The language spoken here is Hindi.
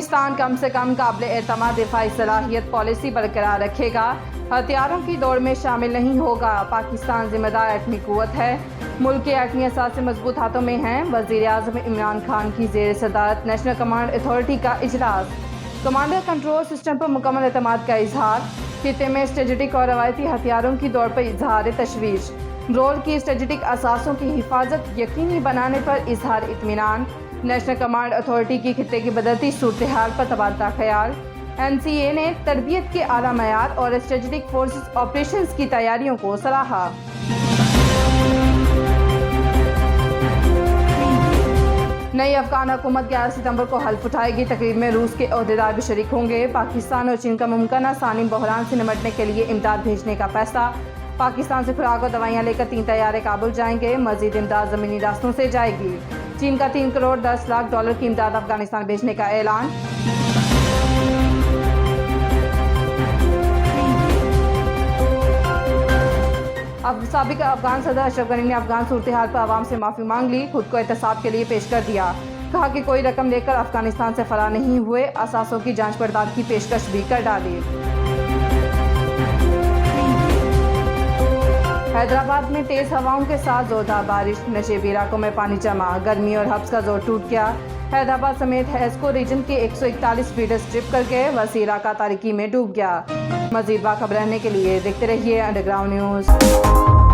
पाकिस्तान कम से कम काबिल-ए-एतमाद दिफाई सलाहियत पॉलिसी बरकरार रखेगा, हथियारों की दौड़ में शामिल नहीं होगा। पाकिस्तान जिम्मेदार एटमी कुव्वत है, मुल्क के एटमी असासे मजबूत हाथों में हैं। वज़ीर-ए-आज़म इमरान खान की ज़ेर सदारत नेशनल कमांड अथॉरिटी का इजलास, कमांडर कंट्रोल सिस्टम पर मुकम्मल एतमाद का इजहार। खित्ते में स्ट्रेटेजिक और रवायती हथियारों की दौड़ पर इजहार तशवीश, रोल की स्ट्रेटेजिक असासों की हिफाजत यकीनी बनाने पर इजहार इत्मीनान। नेशनल कमांड अथॉरिटी की खित्ते की बदलती सूरत हाल पर तबादला ख्याल। NCA ने तरबियत के आला मयार और स्ट्रेटेजिक फोर्सेस ऑपरेशंस की तैयारियों को सराहा। नई अफगान हुकूमत 11 सितंबर को हल्फ उठाएगी। तकरीब में रूस के ओहदेदार भी शरीक होंगे। पाकिस्तान और चीन का मुमकिन सानी बहरान से निमटने के लिए इमदाद भेजने का फैसला। पाकिस्तान से खुराक और दवाइयाँ लेकर 3 तैयारे काबुल जाएंगे। मजीद इमदाद ज़मीनी रास्तों से जाएगी। चीन का $3 करोड़ 10 लाख की इमदाद अफगानिस्तान भेजने का ऐलान। अब साबिक अफगान सदर अशरफ गनी ने अफगान सूरत हाल पर आवाम से माफ़ी मांग ली, खुद को एहतसाब के लिए पेश कर दिया। कहा कि कोई रकम लेकर अफगानिस्तान से फरार नहीं हुए, असासों की जांच पड़ताल की पेशकश भी कर डाली। हैदराबाद में तेज हवाओं के साथ जोरदार बारिश, नशेबी इलाकों में पानी जमा, गर्मी और हब्स का जोर टूट गया। हैदराबाद समेत हैस्को रीजन के 141 फीडर्स ट्रिप करके वसी इलाका तारीकी में डूब गया। मजीद बाखबर रहने के लिए देखते रहिए अंडरग्राउंड न्यूज़।